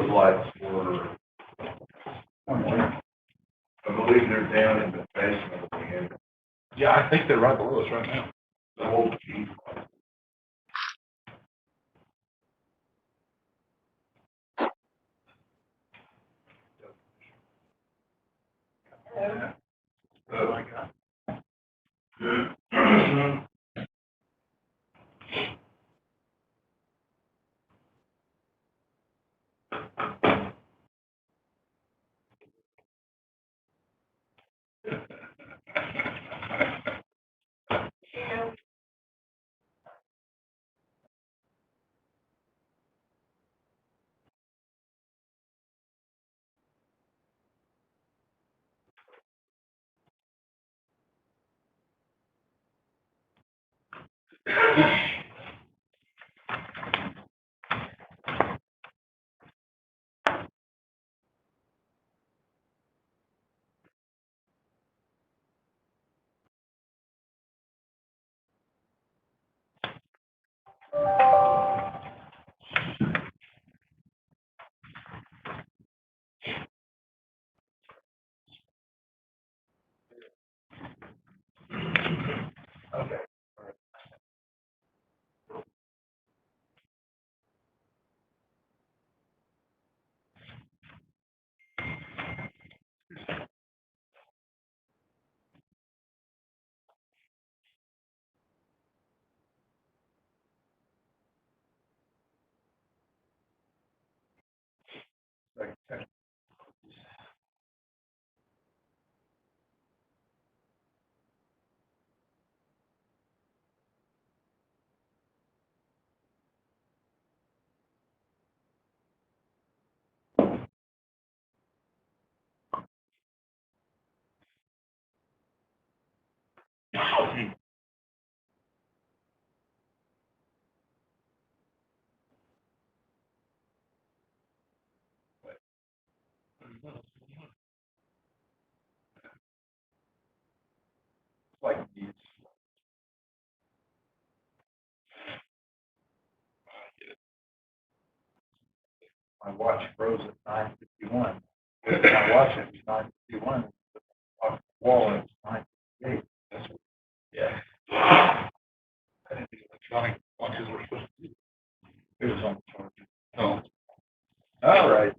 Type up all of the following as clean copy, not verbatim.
those lights were, I believe they're down in the basement of the end. Yeah, I think they're right below us right now. The whole piece. Oh my God. Okay. Okay. Like these. My watch froze at 9:51. My watch it was 9:51. Off the wall and it's 9:58. That's what, yeah. I didn't think electronic watches were supposed to do. It was on the charger. No. All right.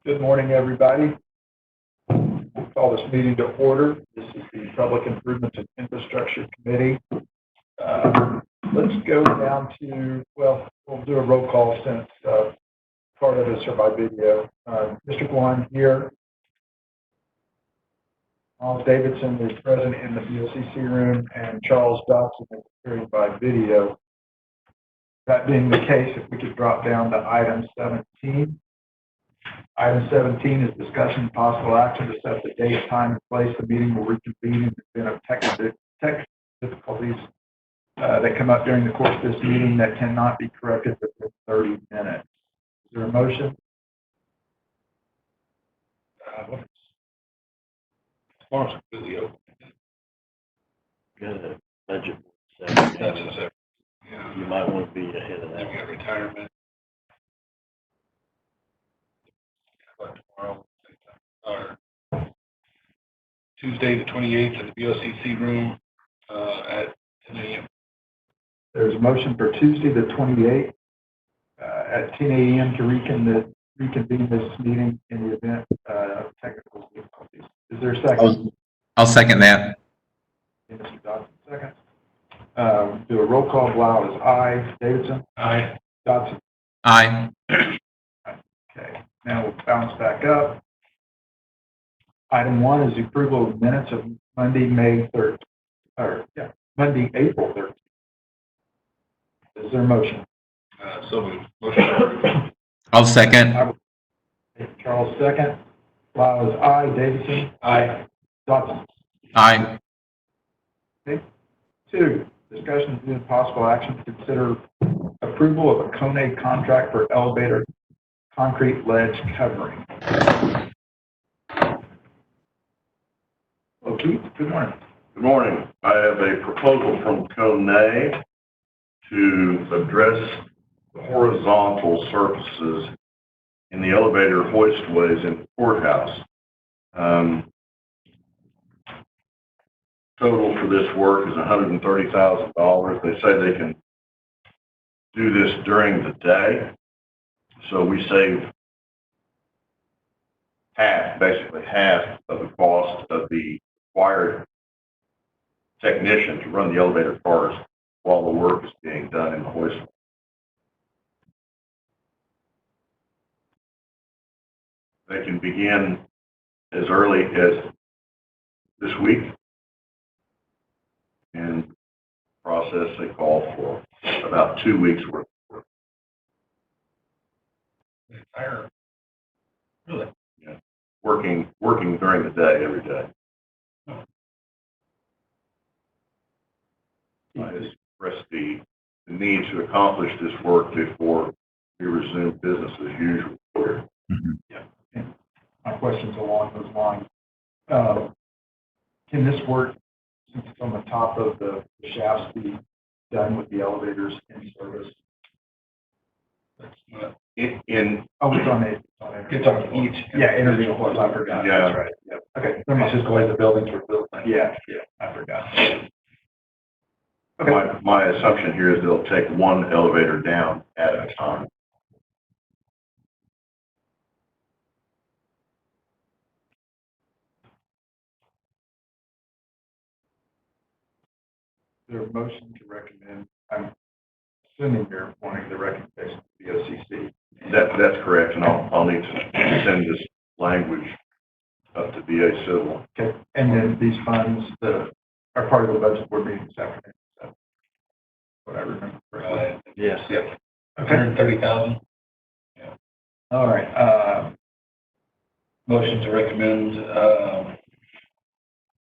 Good morning, everybody. We'll call this meeting to order. This is the Public Improvements and Infrastructure Committee. Let's go down to, well, we'll do a roll call since part of us are by video. Mr. Guan here. Miles Davidson is present in the BOCC room, and Charles Dodson is appearing by video. That being the case, if we could drop down to item 17. Item 17 is discussion and possible action to set the date, time, and place. The meeting will reconvene in the event of tech difficulties that come up during the course of this meeting that cannot be corrected within 30 minutes. Is there a motion? As long as it's completely open. Got a budget. That's a separate. Yeah. You might want to be ahead of Then we that. got retirement. But tomorrow, or Tuesday, the 28th, in the BOCC room at 10 a.m. There's a motion for Tuesday, the 28th, at 10 a.m. to reconvene this meeting in the event of technical difficulties. Is there a second? I'll second that. Okay, Mr. Dodson, second. Do a roll call. Blau is aye. Davidson? Aye. Dodson? Aye. Okay, now we'll bounce back up. Item 1 is the approval of minutes of Monday, Monday, April 13th. Is there a motion? So moved. Motion approved. I'll second. Charles, second. Blau is aye. Davidson? Aye. Dodson? Aye. Okay. 2, discussion and possible action to consider approval of a Kone contract for elevator concrete ledge covering. Hello, Keith. Good morning. Good morning. I have a proposal from Kone to address the horizontal surfaces in the elevator hoistways in the courthouse. Total for this work is $130,000. They say they can do this during the day, so we save basically half of the cost of the required technician to run the elevator cars while the work is being done in the hoist. They can begin as early as this week, and process they call for about 2 weeks worth of work. Entire, really? Yeah. Working during the day, every day. I expressed the need to accomplish this work before we resume business as usual here. My question's along those lines. Can this work, since it's on the top of the shafts, be done with the elevators in service? That's not, Oh, it's on the, it's on each. yeah, individual ones, I forgot. Yeah. That's right, yep. Okay, never It's mind. just the way the buildings were built. Yeah, I forgot. Okay. My assumption here is they'll take one elevator down at a time. Is there a motion to recommend, I'm assuming you're wanting the recommendation to the OCC. That's correct, and I'll need to send this language up to BA Civil. Okay, and then these funds that are part of the budget board meeting this afternoon. So, what I remember correctly. Yes. Yep, Okay, 130,000. all right, Motion to recommend,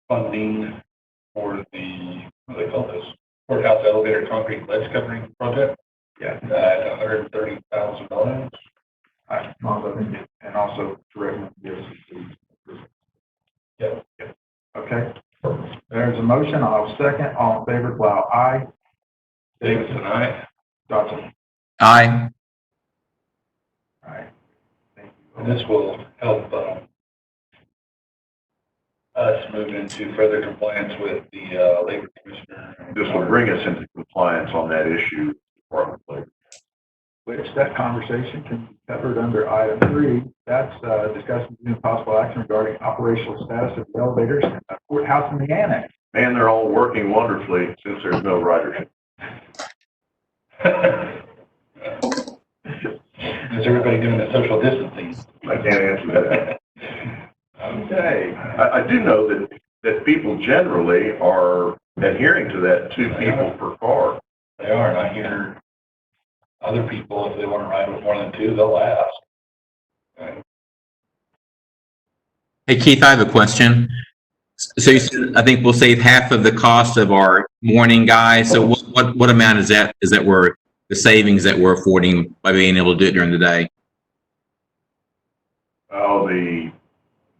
funding for the, what do they call this? Courthouse elevator concrete ledge covering project yeah, at $130,000. all right, and also to recommend the OCC. Yep. Okay, there's a motion, I'll second, all in favor, Blau, aye. Davidson, aye. Dodson. Aye. All right, thank And you. this will help, us move into further compliance with the, labor commissioner. This will bring us into compliance on that issue, Department of Labor. Which that conversation can be covered under item 3. That's discussing and possible action regarding operational status of the elevators in the courthouse and the annex. Man, they're all working wonderfully since there's no ridership. Is everybody doing the social distancing? I can't answer that. Okay. I do know that people generally are adhering to that 2 people per car. They are, and I hear other people, if they want to ride with more than 2, they'll ask. Hey, Keith, I have a question. So you said, I think we'll save half of the cost of our morning guys. So what amount is that? Is that we're the savings that we're affording by being able to do it during the day? Oh,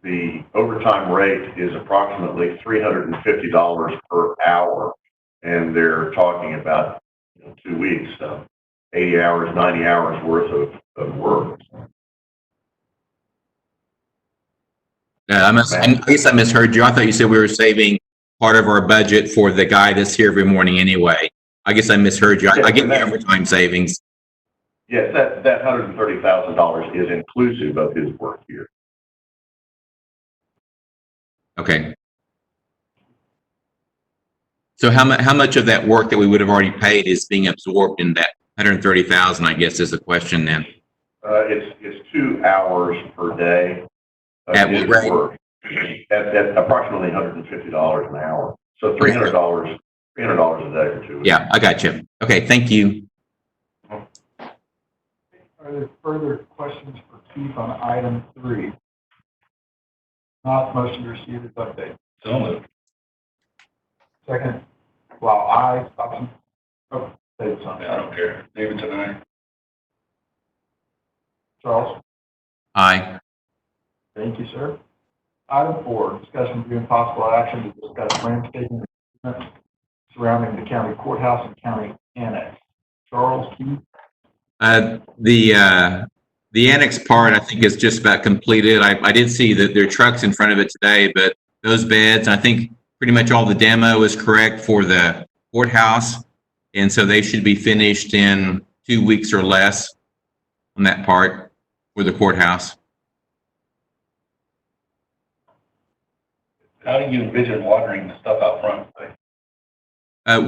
the overtime rate is approximately $350 per hour, and they're talking about 2 weeks, so 80 hours, 90 hours worth of work. Yeah, I guess I misheard you. I thought you said we were saving part of our budget for the guy that's here every morning anyway. I guess I misheard you. I get the overtime savings. Yes, that $130,000 is inclusive of his work here. Okay. So how much of that work that we would have already paid is being absorbed in that 130,000, I guess is the question then. It's 2 hours per day of At his what rate? work at approximately $150 an hour. So $300 a day for 2 weeks. Yeah, I got you. Okay, thank you. Are there further questions for Keith on item 3? Not motion to receive this update. So moved. Second, Blau, aye. Dodson. Oh, Davidson. I don't care. Davidson, aye. Charles. Aye. Thank you, sir. Item 4, discussion review and possible action to discuss landscaping improvements surrounding the county courthouse and county annex. Charles, Keith. The The annex part, I think, is just about completed. I did see that there are trucks in front of it today, but those beds, I think pretty much all the demo is correct for the courthouse. And so they should be finished in 2 weeks or less on that part for the courthouse. How do you envision watering the stuff out front?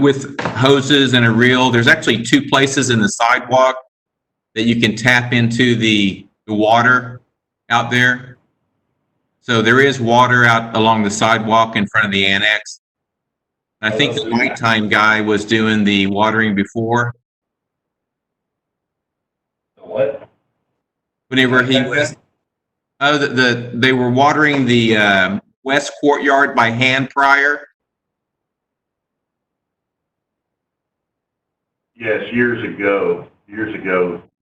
With hoses and a reel, there's actually 2 places in the sidewalk that you can tap into the water out there. So there is water out along the sidewalk in front of the annex. I think the nighttime guy was doing the watering before. The what? Whenever he was, they were watering the west courtyard by hand prior. Yes, years ago,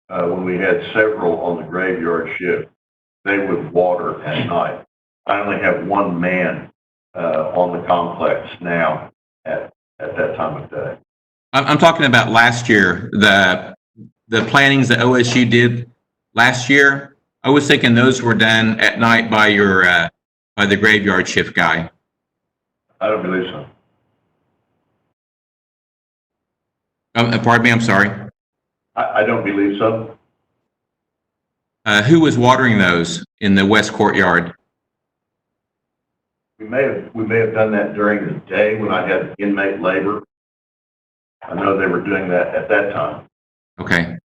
when we had several on the graveyard shift, they would water at night. I only have one man on the complex now at that time of day. I'm talking about last year, the plantings that OSU did last year. I was thinking those were done at night by your by the graveyard shift guy. I don't believe so. Pardon me, I'm sorry. I don't believe so. Who was watering those in the west courtyard? We may have done that during the day when I had inmate labor. I know they were doing that at that time. Okay.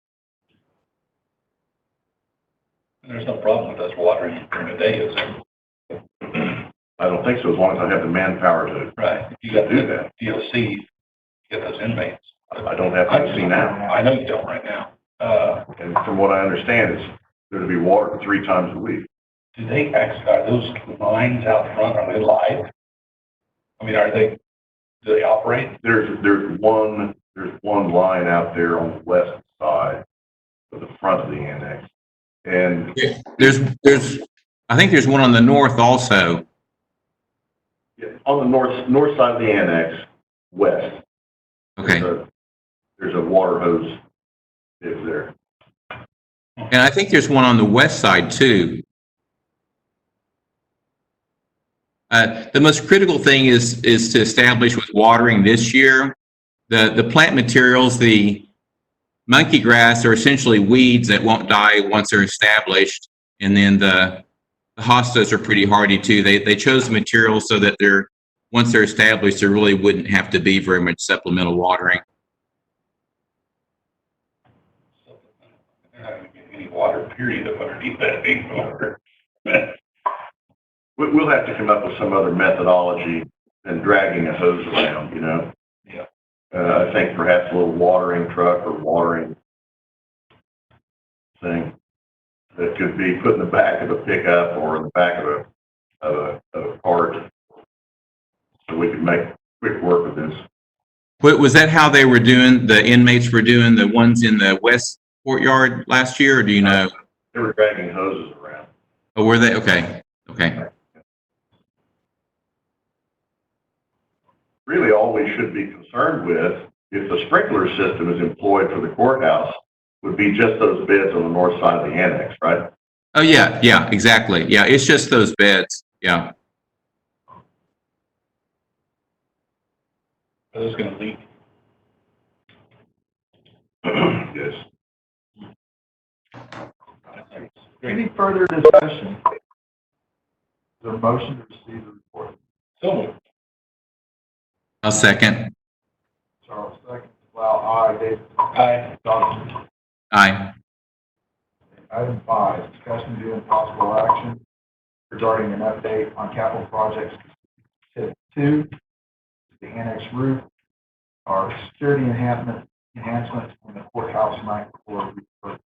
There's no problem with us watering during the day, is there? I don't think so, as long as I have the manpower to Right. You got do to that. DOC, get those inmates. I don't have to now. I know you don't right now. And from what I understand, it's going to be watered 3 times a week. Do they actually, are those lines out front, are they live? I mean, do they operate? There's one line out there on the west side of the front of the annex. And I think there's one on the north also. on the north side of the annex, west, Okay. there's a water hose is there. And I think there's one on the west side too. The most critical thing is to establish with watering this year, the plant materials, the monkey grass are essentially weeds that won't die once they're established. And then the hostas are pretty hardy too. They chose the materials so that once they're established, there really wouldn't have to be very much supplemental watering. They're not going to get any water, period, up underneath that big water. We'll have to come up with some other methodology than dragging a hose around, you know? Yeah. I think perhaps a little watering truck or watering thing that could be put in the back of a pickup or in the back of a cart, so we could make quick work of this. Was that how they were doing, the inmates were doing the ones in the west courtyard last year, or do you know? They were dragging hoses around. Oh, were they? Okay. Okay. Really, all we should be concerned with, if the sprinkler system is employed for the courthouse, would be just those beds on the north side of the annex, right? Oh, yeah. Yeah, exactly. Yeah, it's just those beds. Yeah. Are those going to leak? Yes. Any further discussion? Is there a motion to receive the report? So moved. I'll second. Charles seconds. Well, aye. David? Aye. Dawson? Aye. Item 5, discussion due and possible action regarding an update on capital projects. Tip 2, the annex roof, our security enhancements on the courthouse night before repurpose.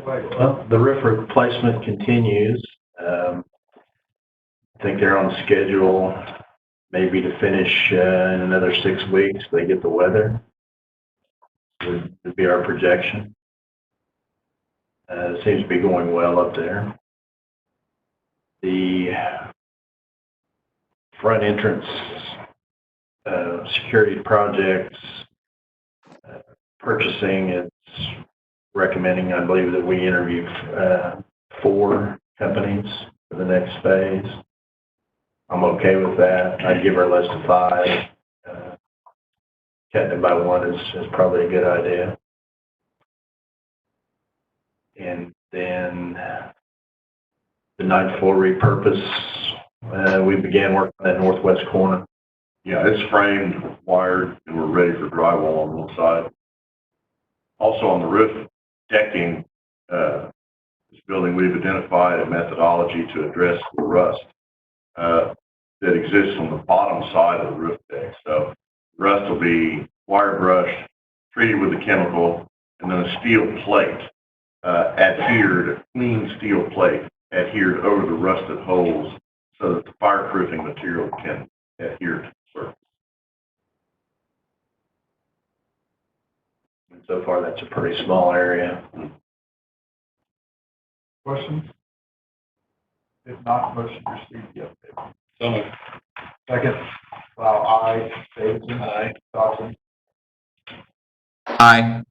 Well, the roof replacement continues. I think they're on schedule maybe to finish in another 6 weeks. They get the weather. Would be our projection. It seems to be going well up there. The front entrance security projects purchasing is recommending, I believe, that we interview 4 companies for the next phase. I'm okay with that. I'd give her a list of 5. Cutting it by 1 is probably a good idea. And then the 9th floor repurpose, we began working on that northwest corner. Yeah, it's framed, wired, and we're ready for drywall on one side. Also on the roof decking, this building, we've identified a methodology to address the rust that exists on the bottom side of the roof deck. So rust will be wire brushed, treated with a chemical, and then a steel plate adhered, a clean steel plate adhered over the rusted holes so that the fireproofing material can adhere to the surface. And so far, that's a pretty small area. Questions? If not, motion to receive the update. So moved. Second, Plow, aye. Davidson. Aye. Dawson. Aye.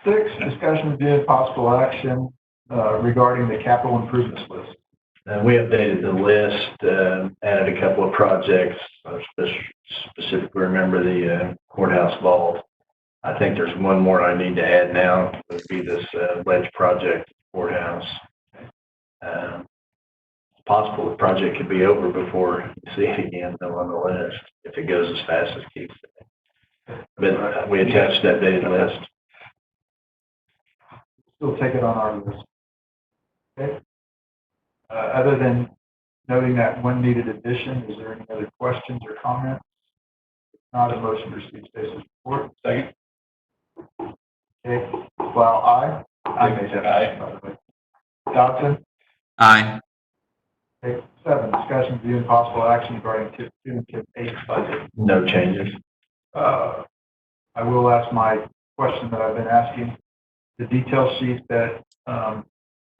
6, discussion of and possible action regarding the capital improvements list. We updated the list, added a couple of projects. I specifically remember the courthouse vault. I think there's one more I need to add now. It would be this ledge project at the courthouse. It's possible the project could be over before you see it again, though, on the list, if it goes as fast as Keith said. But we attached that updated list. Still take it on our list. Okay. Other than noting that one needed addition, is there any other questions or comments? If not, a motion to receive Stacy's report. Second. Okay. Plow, aye. I made that motion, by the way. Dodson. Aye. Okay. 7, discussion of and possible action regarding tip 2 and tip 8 budget. No changes. I will ask my question that I've been asking. The detail sheet that,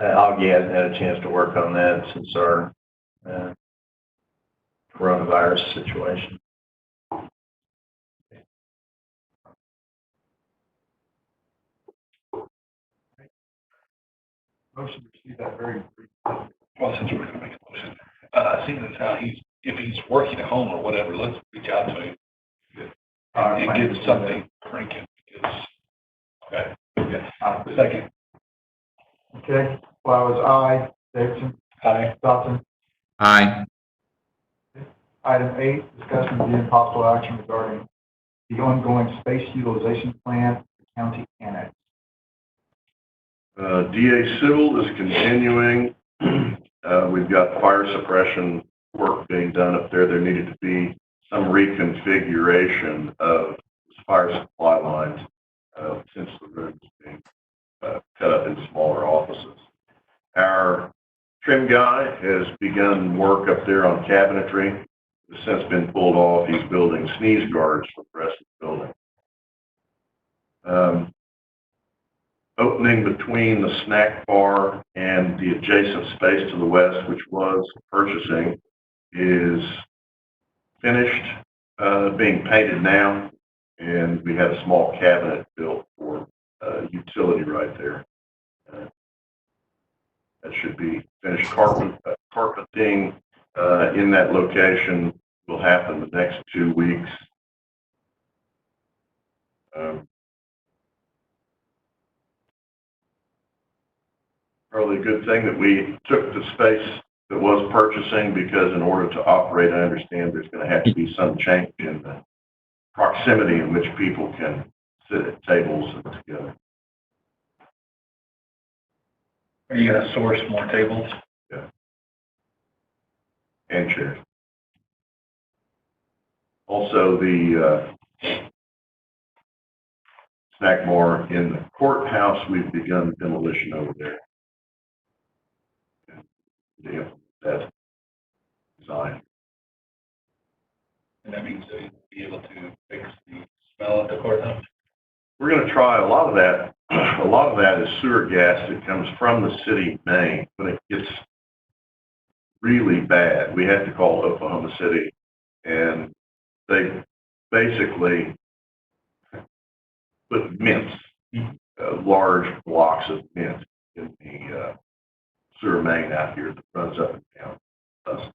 Augie hasn't had a chance to work on that since our coronavirus situation. motion to receive that very brief. Well, since we're gonna make a motion, seeing as how if he's working at home or whatever, let's reach out to him and get something cranking, because, okay, yeah. Second. Okay. Plow is aye. Davidson. Aye. Dawson. Aye. Item 8, discussion of and possible action regarding the ongoing space utilization plan for the county annex. DA Civil is continuing. We've got fire suppression work being done up there. There needed to be some reconfiguration of fire supply lines since the room is being cut up into smaller offices. Our trim guy has begun work up there on cabinetry. It's since been pulled off. He's building sneeze guards for the rest of the building. Opening between the snack bar and the adjacent space to the west, which was purchasing, is finished, being painted now, and we had a small cabinet built for utility right there. That should be finished. Carpeting in that location will happen the next 2 weeks. Probably a good thing that we took the space that was purchasing, because in order to operate, I understand there's going to have to be some change in the proximity in which people can sit at tables and together. Are you gonna source more tables? Yeah. And chairs. Also, the snack bar in the courthouse, we've begun demolition over there. Yeah, that design. And that means that you'll be able to fix the smell at the courthouse? We're going to try a lot of that. A lot of that is sewer gas that comes from the city main. When it gets really bad, we have to call Oklahoma City, and they basically put mints, large blocks of mint in the sewer main out here that runs up and down us.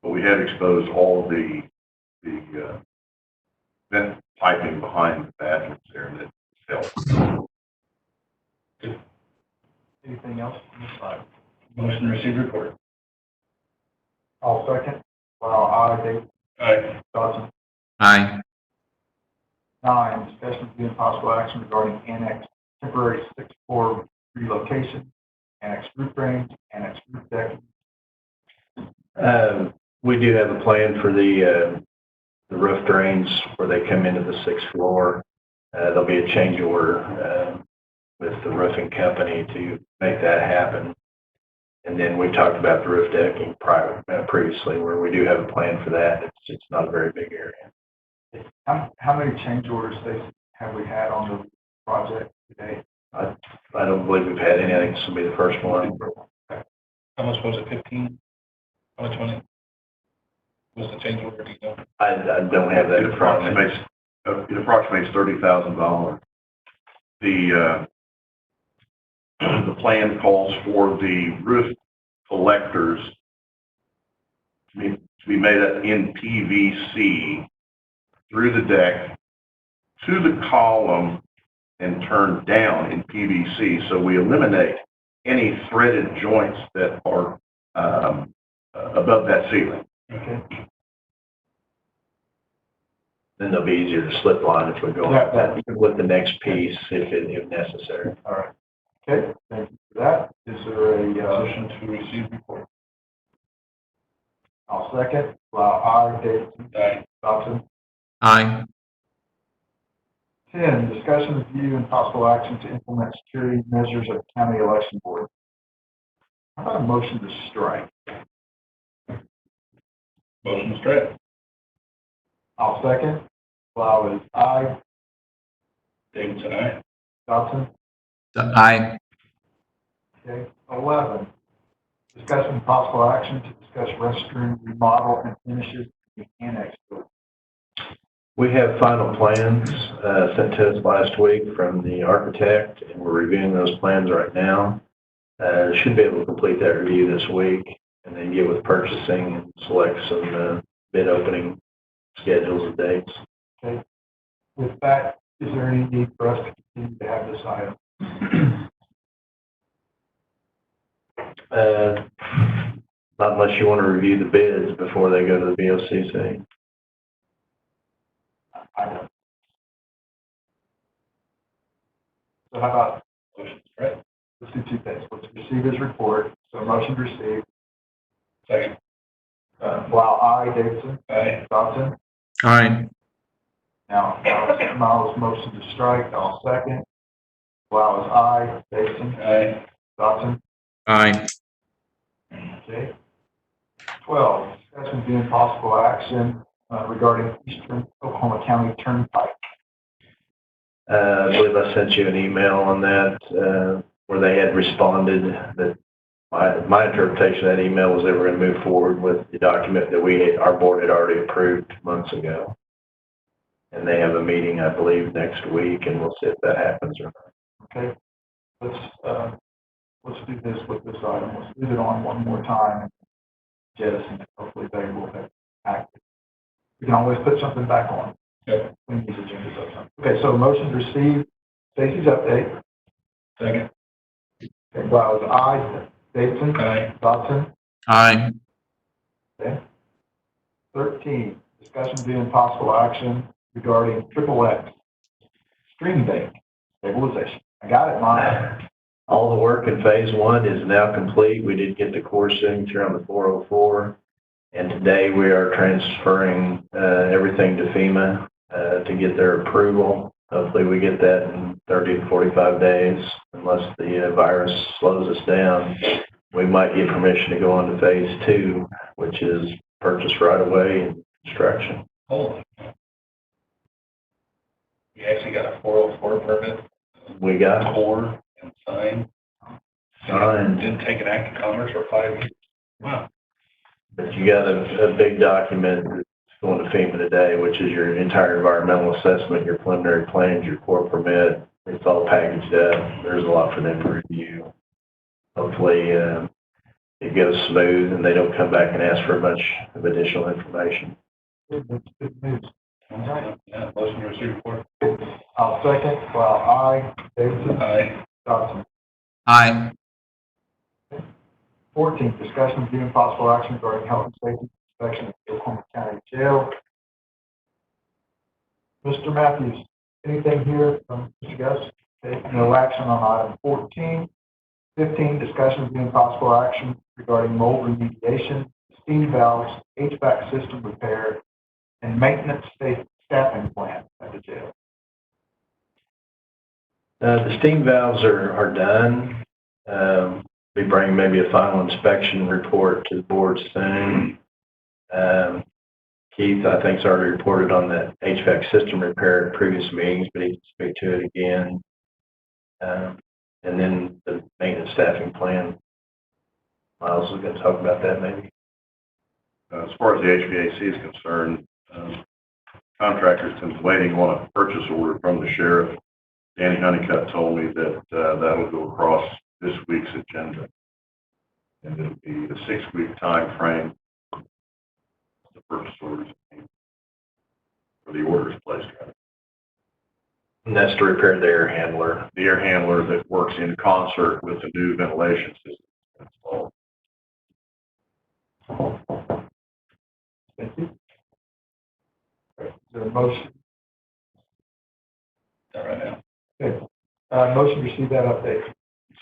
But we had exposed all the vent piping behind the bathrooms there that helped. Anything else on this side? Motion to receive report. I'll second. Wow, aye, Dave Aye. Dodson. Aye. 9, discussion of the possible action regarding annex temporary 6th floor relocation, annex roof drains, annex roof decking. We do have a plan for the roof drains where they come into the 6th floor. There'll be a change order with the roofing company to make that happen. And then we talked about the roof decking previously, where we do have a plan for that. It's not a very big area. How many change orders, Stacy, have we had on the project today? I don't believe we've had any. I think this will be the first one. How much was it, 15? How much money was the change order, do you know? I don't have that in front of me. It approximates $30,000. The plan calls for the roof collectors to be made up in PVC through the deck to the column and turned down in PVC. So we eliminate any threaded joints that are above that ceiling. Okay. Then they'll be easier to slip line if we go with the next piece if necessary. All right. Okay, thank you for that. Is there a, Motion to receive report. I'll second. Wow, aye, Davidson. Aye. Dodson. Aye. 10, discussion, review, and possible action to implement security measures of the county election board. How about a motion to strike? Motion to strike. I'll second. Wow is aye. Davidson, aye. Dodson. Aye. Okay. 11, discussion and possible action to discuss restroom remodel and finishes in the annex building. We have final plans sent to us last week from the architect, and we're reviewing those plans right now. Should be able to complete that review this week, and then get with purchasing and select some bid opening schedules and dates. Okay. With that, is there any need for us to continue to have this item? Not unless you want to review the bids before they go to the BOCC. I don't. So how about, Motion to strike. let's do 2 things. Let's receive his report. So motion to receive. Second. Wow, aye, Davidson. Aye. Dodson. Aye. Now, Miles' motion to strike, I'll second. Wow is aye, Davidson. Aye. Dodson. Aye. Okay. 12, discussion being possible action regarding Eastern Oklahoma County Turnpike. I believe I sent you an email on that where they had responded that my interpretation of that email was they were going to move forward with the document that our board had already approved months ago. And they have a meeting, I believe, next week, and we'll see if that happens or not. Okay. Let's do this with this item. Let's leave it on one more time and jettison it. Hopefully they will have acted. We can always put something back on. Okay. When these agendas up something. Okay, so motion to receive Stacy's update. Second. Okay, Wow is aye. Davidson. Aye. Dodson. Aye. Okay. 13, discussion being possible action regarding XXX stream bank stabilization. I got it, Mike. All the work in phase 1 is now complete. We did get the core signature on the 404. And today we are transferring everything to FEMA to get their approval. Hopefully we get that in 30 to 45 days, unless the virus slows us down. We might get permission to go on to phase 2, which is purchase right away and construction. Holy. You actually got a 404 permit? We got Core and signed? signed, Didn't take an act of commerce for 5 years? Wow. but you got a big document going to FEMA today, which is your entire environmental assessment, your preliminary plans, your core permit. It's all packaged up. There's a lot for them to review. Hopefully, it goes smooth and they don't come back and ask for a bunch of additional information. Good news. Yeah, motion to receive report. I'll second. Well, aye. Davidson. Aye. Dodson. Aye. 14, discussion, review, and possible action regarding health and safety inspection at Oklahoma County Jail. Mr. Matthews, anything here from Mr. Gus? Okay, no action on item 14. 15, discussion, review, and possible action regarding mold remediation, steam valves, HVAC system repair, and maintenance staffing plan at the jail. The steam valves are done. We bring maybe a final inspection report to the board soon. Keith, I think, has already reported on the HVAC system repair at previous meetings, but he can speak to it again. And then the maintenance staffing plan. Miles is going to talk about that maybe. As far as the HVAC is concerned, contractor's been waiting on a purchase order from the sheriff. Danny Honeycutt told me that that will go across this week's agenda. And it'll be a 6-week time frame. The purchase orders for the orders placed. And that's to repair the air handler. The air handler that works in concert with the new ventilation system installed. Thank you. Is there a motion? Not right now. Okay. Motion to receive that update.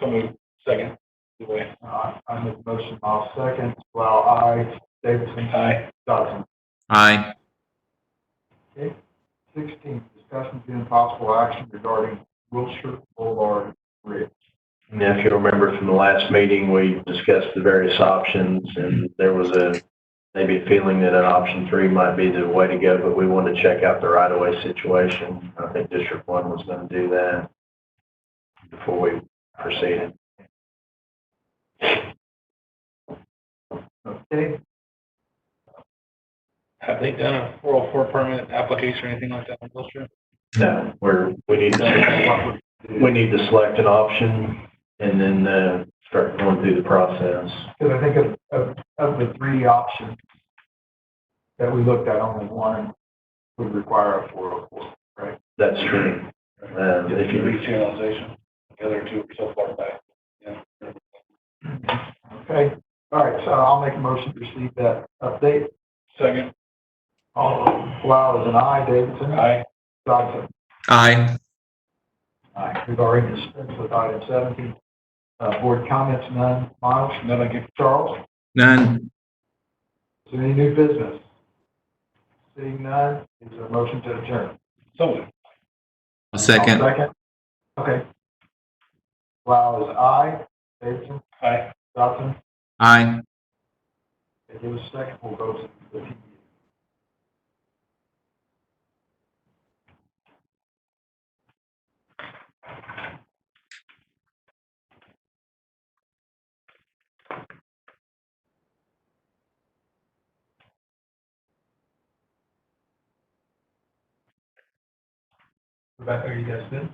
So moved. Second. Either way. I make the motion, I'll second. Well, aye. Davidson. Aye. Dodson. Aye. Okay. 16, discussion, review, and possible action regarding Wilshire Boulevard Bridge. And if you remember from the last meeting, we discussed the various options, and there was maybe a feeling that an option 3 might be the way to go, but we wanted to check out the right-of-way situation. I think District 1 was going to do that before we proceeded. Okay. Have they done a 404 permit application or anything like that on Wilshire? No, we need to select an option and then start going through the process. Because I think of the 3 options that we looked at, only one would require a 404, right? That's true. If you Rechannelization, the other 2 are so far back. Yeah. Okay. All right, so I'll make a motion to receive that update. Second. Wow is an aye. Davidson. Aye. Dodson. Aye. Aye. We've already dispensed with item 17. Board comments, none. Miles? None, I give. Charles? None. Is there any new business? Seeing none, is there a motion to adjourn? So moved. A second. I'll second. Okay. Wow is aye. Davidson. Aye. Dodson. Aye. Okay, give us a second. We'll go to the TV. Rebecca, are you guys good?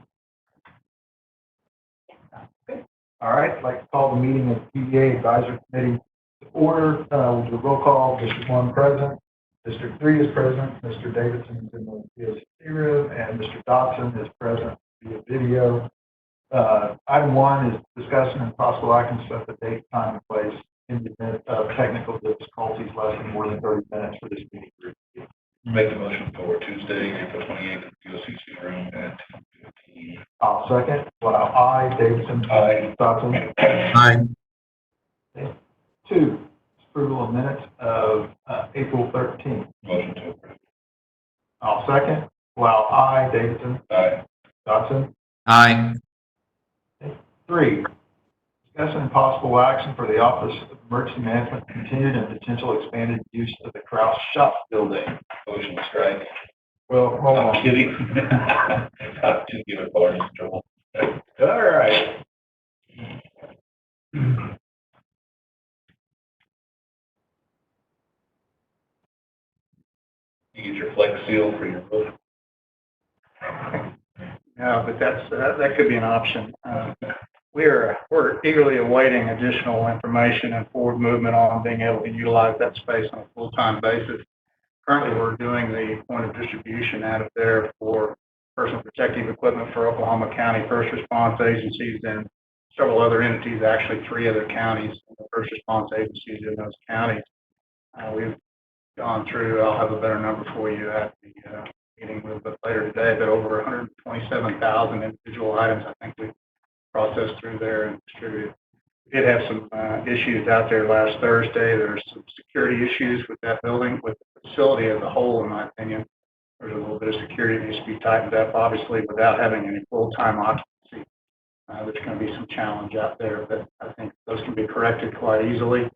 Okay. All right, I'd like to call the meeting of the PBA Advisory Committee to order. With the roll call, District 1 present, District 3 is present, Mr. Davidson is in the POC room, and Mr. Dodson is present via video. Item 1 is discussion and possible action to set the date, time, and place in the event of technical difficulties lasting more than 30 minutes for this meeting. Make the motion for Tuesday, April 28th, POCC room at 10:15. I'll second. Well, aye. Davidson. Aye. Dodson. Aye. 2, approval of minutes of April 13th. Motion to approve. I'll second. Well, aye. Davidson. Aye. Dodson. Aye. 3, discussion and possible action for the Office of Emergency Management, continued and potential expanded use of the Kraus Shop building. Motion to strike. Well, hold I'm on. kidding. Not to give it Barney's trouble. All right. You get your flex seal for your roof. No, but that could be an option. We're eagerly awaiting additional information and forward movement on being able to utilize that space on a full-time basis. Currently, we're doing the point of distribution out of there for personal protective equipment for Oklahoma County first response agencies and several other entities, actually 3 other counties, first response agencies in those counties. We've gone through, I'll have a better number for you at the meeting a little bit later today, but over 127,000 individual items I think we processed through there and distributed. We did have some issues out there last Thursday. There's some security issues with that building, with the facility as a whole, in my opinion. There's a little bit of security that needs to be tightened up, obviously, without having any full-time occupancy. There's going to be some challenge out there, but I think those can be corrected quite easily.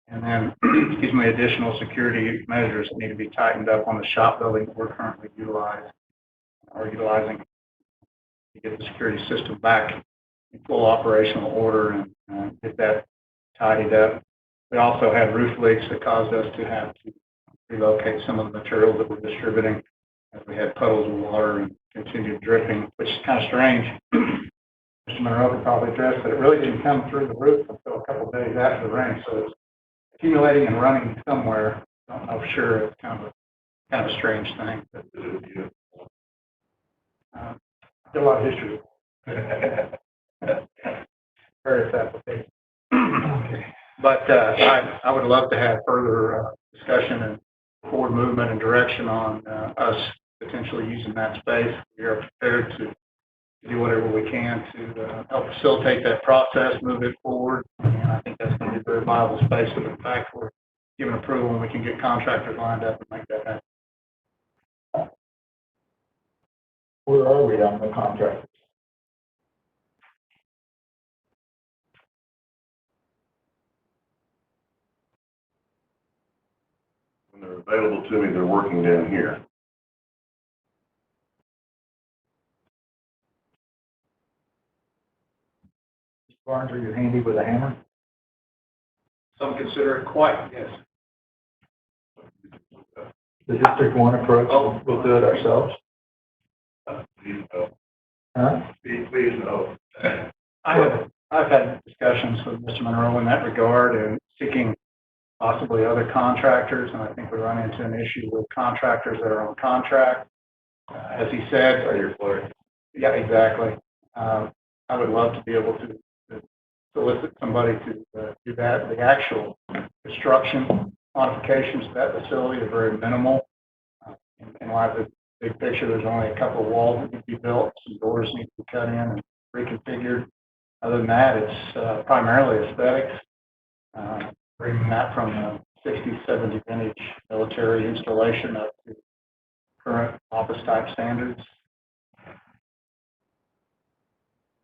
And then, excuse me, additional security measures need to be tightened up on the shop building that we're currently utilizing to get the security system back in full operational order and get that tidied up. We also had roof leaks that caused us to have to relocate some of the materials that we're distributing as we had puddles of water and continued dripping, which is kind of strange. Mr. Monroe could probably address that. It really didn't come through the roof until a couple of days after the rain, so it's accumulating and running somewhere. I don't know for sure. It's kind of a strange thing. But, a lot of history. Various applications. But I would love to have further discussion and forward movement and direction on us potentially using that space. We are prepared to do whatever we can to help facilitate that process, move it forward. And I think that's going to be a very viable space. And in fact, we're given approval and we can get contractors lined up and make that happen. Where are we on the contract? When they're available to me, they're working down here. Mr. Barnes, are you handy with a hammer? Some consider it quite, yes. The District 1 approach, we'll do it ourselves. Please no. Huh? Please no. I've had discussions with Mr. Monroe in that regard and seeking possibly other contractors, and I think we run into an issue with contractors that are on contract. As he said, Are your floor? yeah, exactly. I would love to be able to solicit somebody to do that. The actual construction modifications to that facility are very minimal. In light of the big picture, there's only a couple of walls that need to be built, some doors need to be cut in and reconfigured. Other than that, it's primarily aesthetics. Bringing that from the 60s, 70s vintage military installation up to current office type standards.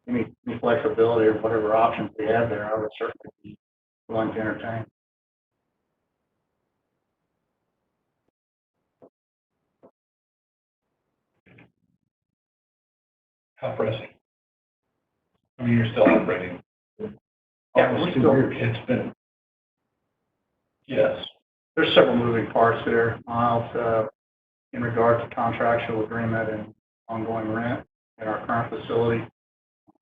Any flexibility or whatever options we have there, I would certainly be willing to entertain. How pressing? I mean, you're still operating. Yeah, we're still, It's been, yes. there's several moving parts there, Miles, in regard to contractual agreement and ongoing rent at our current facility.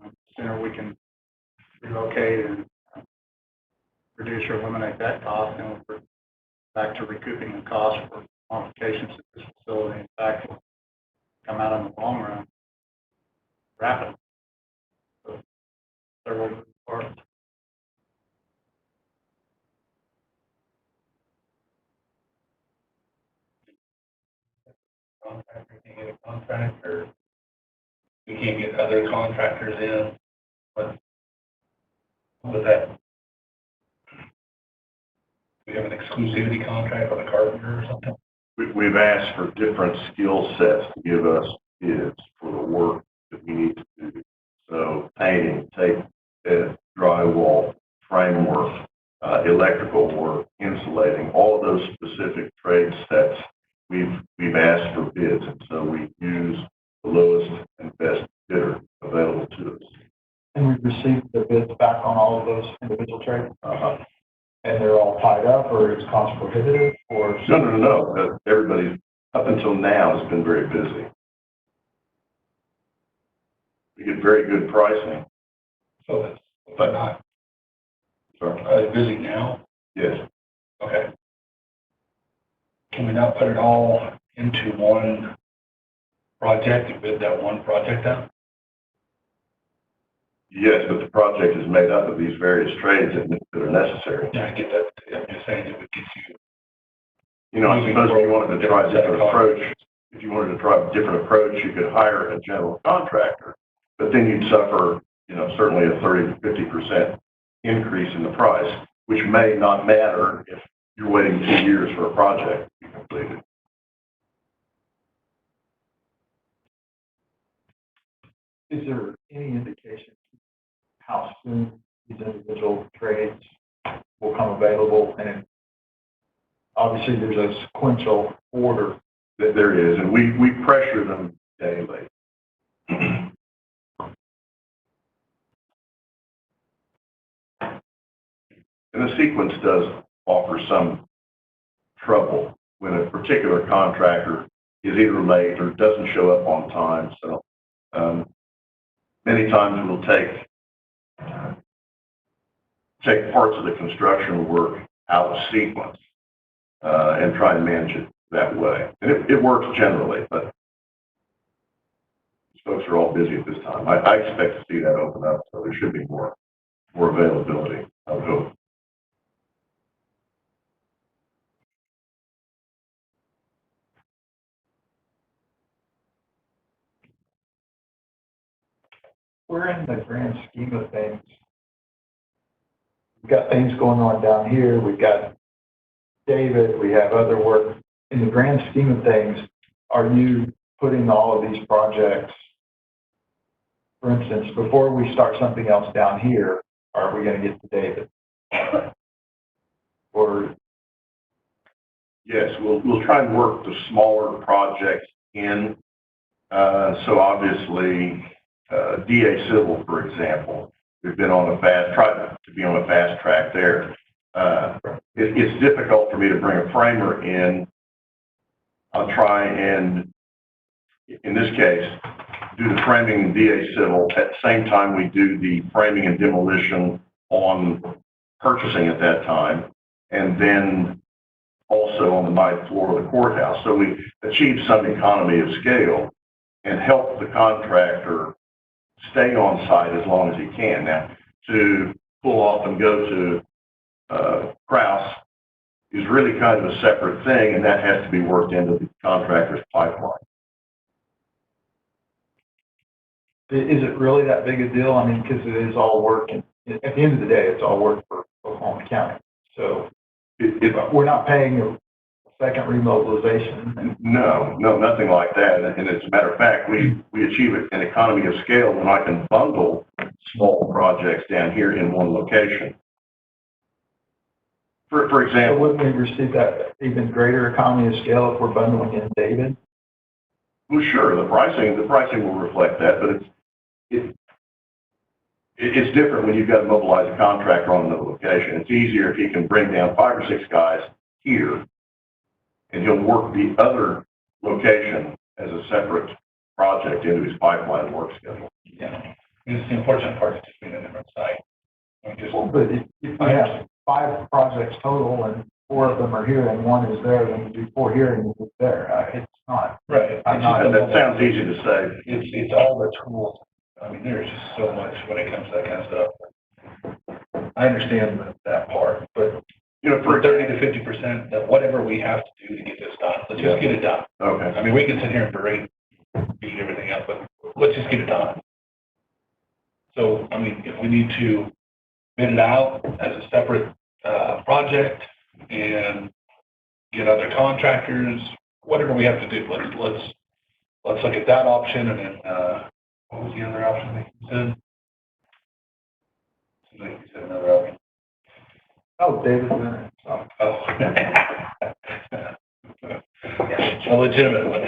The sooner we can relocate and reduce or eliminate that cost, then we're back to recouping the cost for modifications at this facility. In fact, will come out in the long run rapidly. So several moving parts. Contractor, can't get a contractor. We can't get other contractors in, but with that, we have an exclusivity contract with a carpenter or something. We've asked for different skill sets to give us bids for the work that we need to do. So painting, tape, drywall, framework, electrical work, insulating, all of those specific trade sets. We've asked for bids, and so we use the lowest and best bidder available to us. And we've received the bids back on all of those individual trades? And they're all tied up, or it's cost prohibitive, or? No. Everybody's up and until now has been very busy. We get very good pricing. So that's, but not, Sorry. are they busy now? Yes. Okay. Can we not put it all into one project and bid that one project out? Yes, but the project is made up of these various trades that are necessary. Yeah, I get that. I'm just saying it would get you. You know, I suppose if you wanted to try a different approach, if you wanted to try a different approach, you could hire a general contractor, but then you'd suffer, you know, certainly a 30 to 50% increase in the price, which may not matter if you're waiting 2 years for a project to be completed. Is there any indication how soon these individual trades will come available? And obviously, there's a sequential order. That there is, and we pressure them daily. And the sequence does offer some trouble when a particular contractor is either late or doesn't show up on time. So many times we'll take parts of the construction work out of sequence and try to manage it that way. And it works generally, but these folks are all busy at this time. I expect to see that open up, so there should be more availability, I would hope. We're in the grand scheme of things. We've got things going on down here. We've got David. We have other work. In the grand scheme of things, are you putting all of these projects, for instance, before we start something else down here, are we going to get to David? Or yes, we'll try and work the smaller projects in. So obviously, DA Civil, for example, we've been on tried to be on a fast track there. It's difficult for me to bring a framer in. I'll try and, in this case, do the framing in DA Civil at the same time we do the framing and demolition on purchasing at that time, and then also on the ninth floor of the courthouse. So we achieve some economy of scale and help the contractor stay on site as long as he can. Now, to pull off and go to Kraus is really kind of a separate thing, and that has to be worked into the contractor's pipeline. is it really that big a deal? I mean, because it is all work, and at the end of the day, it's all work for Oklahoma County. So we're not paying a second remobilization. No, nothing like that. And as a matter of fact, we achieve an economy of scale when I can bundle small projects down here in one location. For So example, wouldn't we receive that even greater economy of scale if we're bundling in David? well, sure, the pricing will reflect that, but it's different when you've got to mobilize a contractor on another location. It's easier if he can bring down 5 or 6 guys here, and he'll work the other location as a separate project into his pipeline work schedule. Yeah. It's the unfortunate part of just being a different site. I mean, just, Well, but if you have 5 projects total and 4 of them are here and 1 is there, then you do 4 here and you do there. It's not. right. I'm not- And that sounds easy to say. It's all the tools. I mean, there's just so much when it comes to that kind of stuff. I understand that part, but You know, for 30 to 50%, that whatever we have to do to get this done, let's just get it done. Okay. I mean, we can sit here and berate, beat everything up, but let's just get it done. So, I mean, if we need to bid it out as a separate project and get other contractors, whatever we have to do, let's look at that option. And then what was the other option that you said? Seems like you said another option. Oh, David's in it. So. Oh. A legitimate one.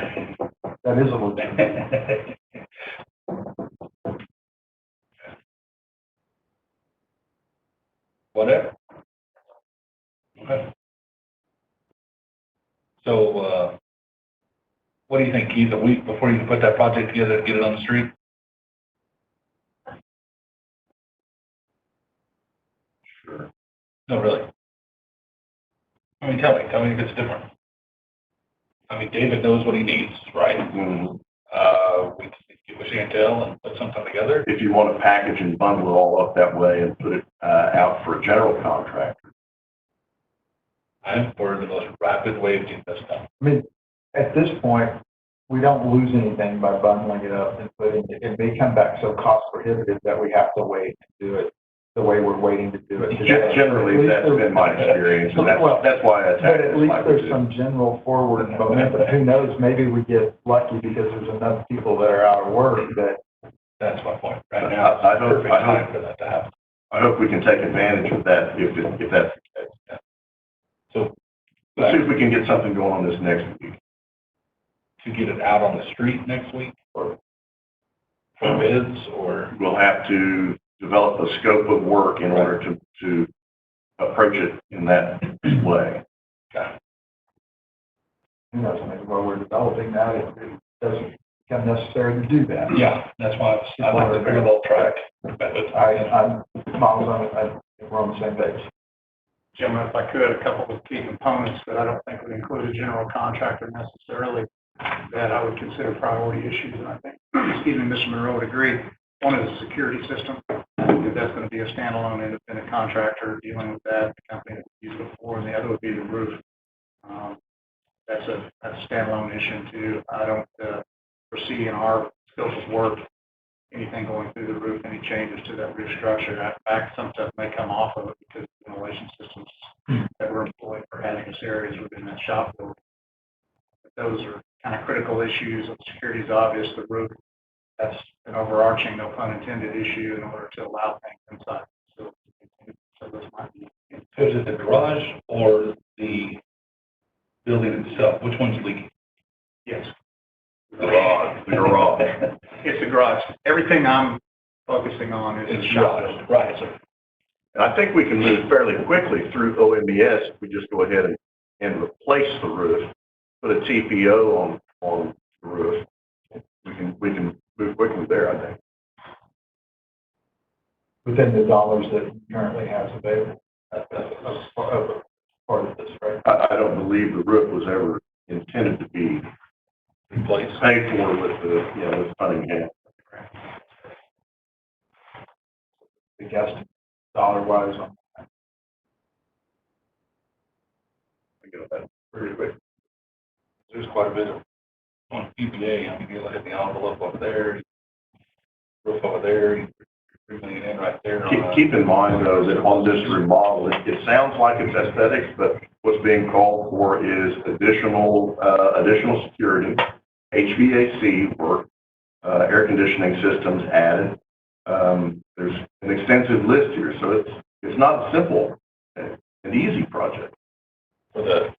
That is a legitimate. Whatever. Okay. So, What do you think, Keith, a week before you can put that project together to get it on the street? Sure. No, really. I mean, tell me if it's different. I mean, David knows what he needs, right? Mhm. We just need to get with Chantel and put something together. If you want to package and bundle it all up that way and put it out for a general contractor. I'm for the most rapid way of getting this done. I mean, at this point, we don't lose anything by bundling it up and putting it. It may come back so cost prohibitive that we have to wait to do it the way we're waiting to do it today. Generally, that's been my experience, and that's why I But attacked at it least like there's this. some general forward momentum. Who knows, maybe we get lucky because there's enough people that are out of work that. That's my point. Right now, I it's hope- perfect I hope- time for that to happen. I hope we can take advantage of that if that's the case. So Let's see if we can get something going on this next week. to get it out on the street next week or for bids or, We'll have to develop a scope of work in order to approach it in that way. Who knows, maybe while we're developing that, it doesn't become necessary to do that. yeah, that's why I like the parallel track method. I'm Miles on it, I think we're on the same page. Jim, if I could, a couple of key components that I don't think would include a general contractor necessarily, that I would consider priority issues, and I think, excuse me, Mr. Monroe would agree. One is the security system, because that's going to be a standalone independent contractor dealing with that, the company that we used before, and the other would be the roof. That's a standalone issue too. I don't foresee in our scopes of work anything going through the roof, any changes to that roof structure. In fact, some stuff may come off of it because the ventilation systems that were employed for hazardous areas within that shop building. But those are kind of critical issues. The security is obvious. The roof, that's an overarching, no pun intended, issue in order to allow things inside the facility. So those might be. So is it the garage or the building itself? Which one's leaking? Yes. The garage. It's the garage. Everything I'm focusing on is the It's shop. garage, right, so And I think we can move fairly quickly through OMBS if we just go ahead and replace the roof, put a TPO on the roof. We can move quickly there, I think. Within the dollars that he currently has available. That's part of this, right? I don't believe the roof was ever intended to be replace. paid for with funding hand. The guess dollar wise on I get that. pretty quick. There's quite a bit of, on PBA, I mean, you look at the envelope over there, roof over there, 3 million in right there. Keep in mind though, that on this remodel, it sounds like it's aesthetics, but what's being called for is additional security, HVAC work, air conditioning systems added. There's an extensive list here, so it's not a simple and easy project. For the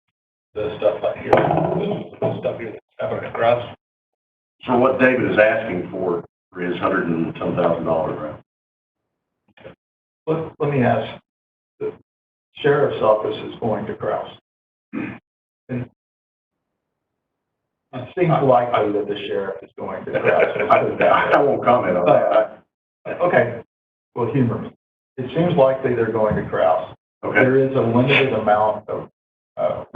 stuff like here, the stuff here that's happening across. For what David is asking for his $100,000 and some thousand, right? Let me ask, the sheriff's office is going to Kraus. And it seems likely that the sheriff is going to Kraus. I won't comment on that. Okay, well, humor me. It seems likely they're going to Kraus. Okay. There is a limited amount of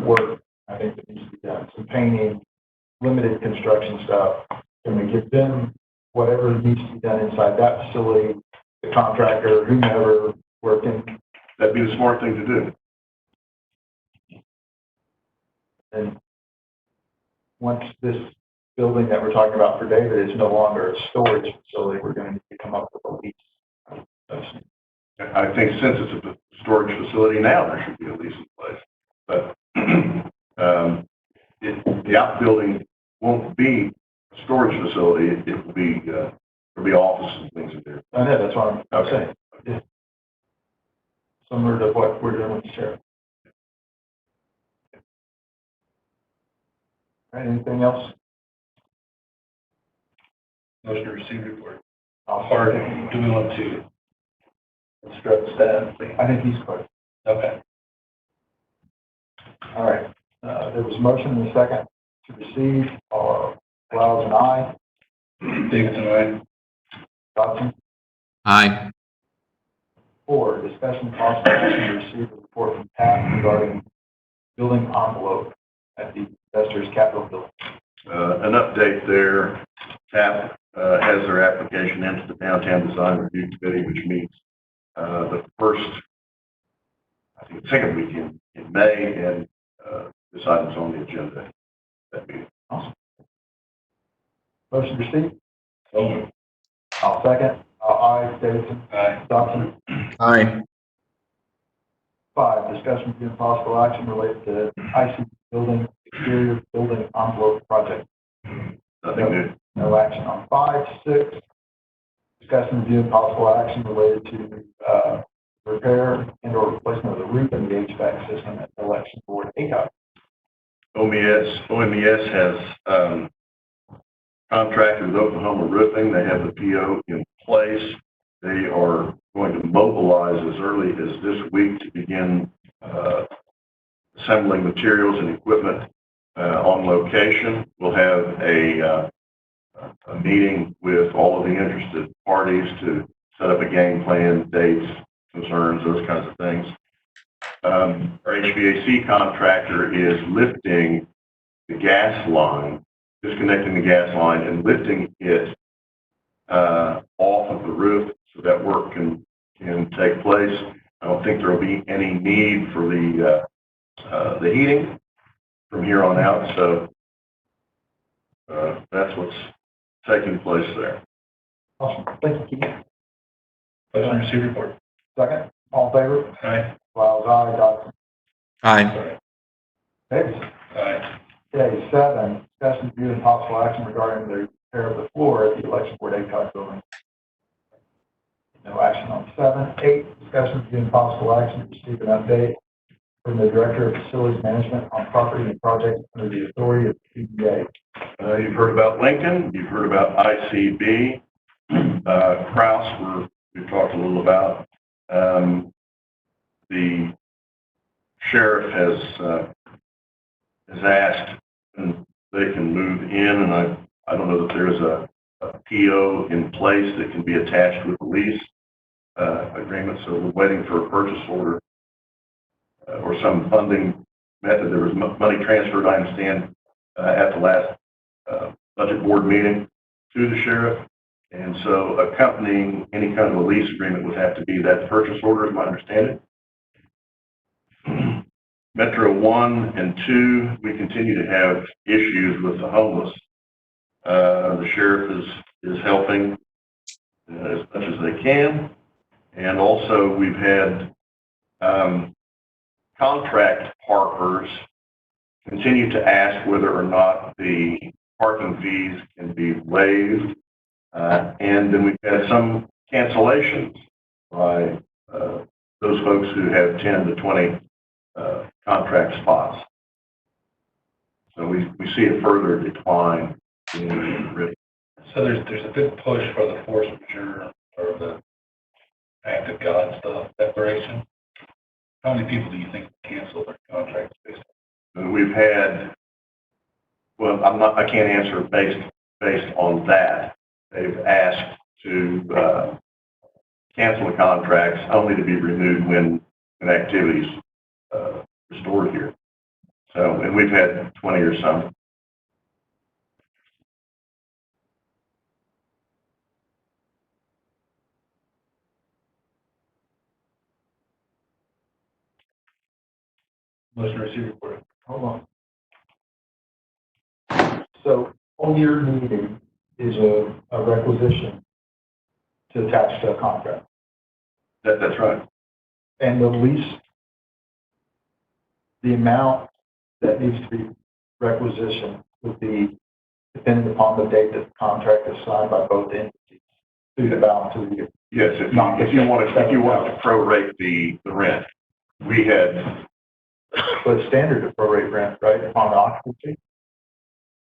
work, I think, that needs to be done. Some painting, limited construction stuff. Can we give them whatever needs to be done inside that facility, the contractor, whomever working, That'd be the smart thing to do. and once this building that we're talking about for David is no longer a storage facility, we're going to need to come up with a lease. I think since it's a storage facility now, there should be a lease in place. But the outbuilding won't be a storage facility. It will be, there'll be offices and things in there. I know, that's what I'm Okay. saying. Yeah. Similar to what we're doing with the sheriff. All right, anything else? Motion to receive report. I'll Or start. do we want to instruct staff? I think he's close. Okay. All right. There was a motion in a second. to receive are Wells and I. Davidson, aye. Dodson. Aye. 4, discussion and possible action to receive a report from TAP regarding building envelope at the Investors Capital Building. An update there, TAP has their application into the Downtown Design Review Committee, which meets the first, I think, second week in May, and this item's on the agenda. That meeting. Awesome. Motion received. So moved. I'll second. Aye. Davidson. Aye. Dodson. Aye. 5, discussion review and possible action related to IC building, exterior building envelope project. Nothing new. No action on 5. 6, discussion review and possible action related to repair and or replacement of the roof and the HVAC system at the election board ACOG. OMES has contracted with Oklahoma Roofing. They have the PO in place. They are going to mobilize as early as this week to begin assembling materials and equipment on location. We'll have a meeting with all of the interested parties to set up a game plan, dates, concerns, those kinds of things. Our HVAC contractor is lifting the gas line, disconnecting the gas line and lifting it off of the roof so that work can take place. I don't think there will be any need for the heating from here on out, so that's what's taking place there. Awesome. Thank you, Keith. Motion to receive report. Second. All in favor? Aye. Wells, aye. Dodson. Aye. Davidson. Aye. Okay, 7, discussion review and possible action regarding the repair of the floor at the election board ACOG building. No action on 7. 8, discussion review and possible action to receive an update from the Director of Facilities Management on property and projects under the authority of PBA. You've heard about Lincoln, you've heard about ICB, Kraus, we've talked a little about. The sheriff has asked if they can move in, and I don't know that there's a PO in place that can be attached with the lease agreement, so we're waiting for a purchase order or some funding method. There was money transferred, I understand, at the last budget board meeting to the sheriff, and so accompanying any kind of a lease agreement would have to be that purchase order, is my understanding. Metro 1 and 2, we continue to have issues with the homeless. The sheriff is helping as much as they can, and also we've had contract parkers continue to ask whether or not the parking fees can be waived, and then we've had some cancellations by those folks who have 10 to 20 contract spots. So we see a further decline in risk. So there's a big push for the force majeure or the act of God stuff declaration. How many people do you think cancel their contracts based on? And we've had, well, I can't answer based on that. They've asked to cancel the contracts only to be renewed when activities restored here. So, and we've had 20 or so. Motion to receive report. Hold on. So, all year meeting is a requisition to attach to a contract. That's right. And the lease, the amount that needs to be requisitioned would be dependent upon the date that the contract is signed by both entities through the balance of the year. Yes, if you want to prorate the rent, we had, But it's standard to prorate rent, right, upon occupancy?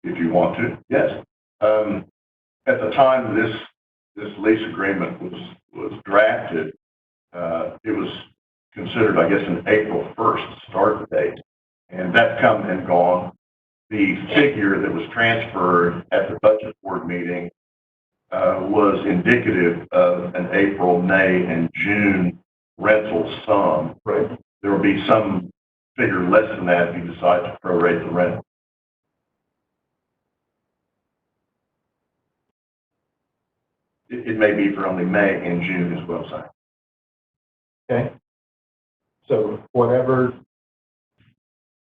if you want to, yes. At the time this lease agreement was drafted, it was considered, I guess, an April 1st start date, and that's come and gone. the figure that was transferred at the budget board meeting was indicative of an April, May, and June rental sum. Right. There will be some figure less than that if you decide to prorate the rent. It may be for only May and June as well, sir. Okay. So whatever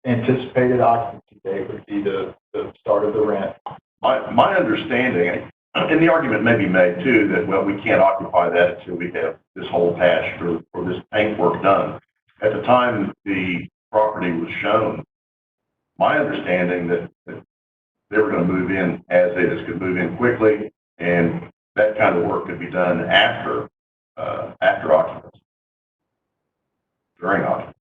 anticipated occupancy date would be the start of the rent. My understanding, and the argument may be made too, that, well, we can't occupy that until we have this whole patch or this paint work done. At the time the property was shown, my understanding that they were going to move in as they just could move in quickly, and that kind of work could be done after occupancy, during occupancy.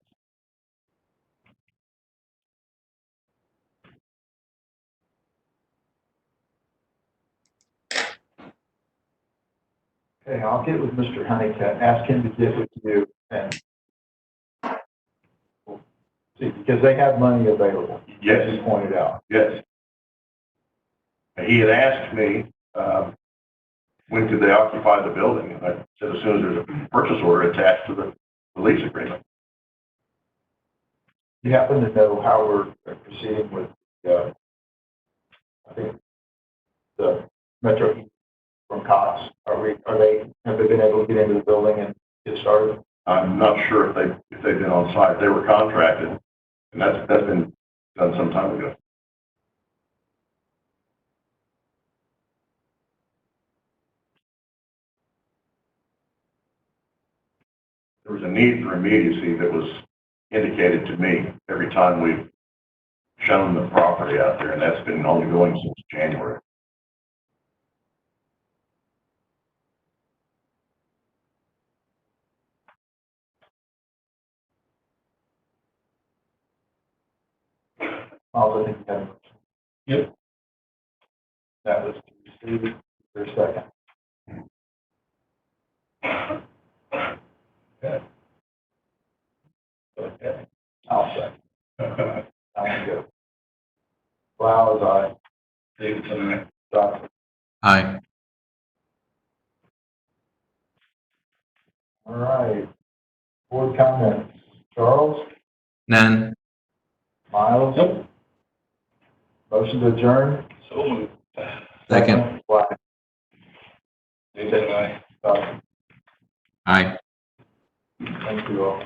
Okay, I'll get with Mr. Honeycutt, ask him to get with you and we'll see, because they have money available. Yes. As you pointed out. Yes. He had asked me, when could they occupy the building? And I said, as soon as there's a purchase order attached to the lease agreement. You happen to know how we're proceeding with, I think, the Metro from Cox? Have they been able to get into the building and get started? I'm not sure if they've been on site. They were contracted, and that's been done some time ago. There was a need for immediacy that was indicated to me every time we've shown the property out there, and that's been ongoing since January. I think you had a motion. Yep. That was to receive for a second. Okay. I'll second. I'm good. Flowers, aye. Davidson, aye. Dawson. Aye. All right. Board comments. Charles? None. Miles? Nope. Motion to adjourn? So moved. Second. Black. Davidson, aye. Dawson. Aye. Thank you all.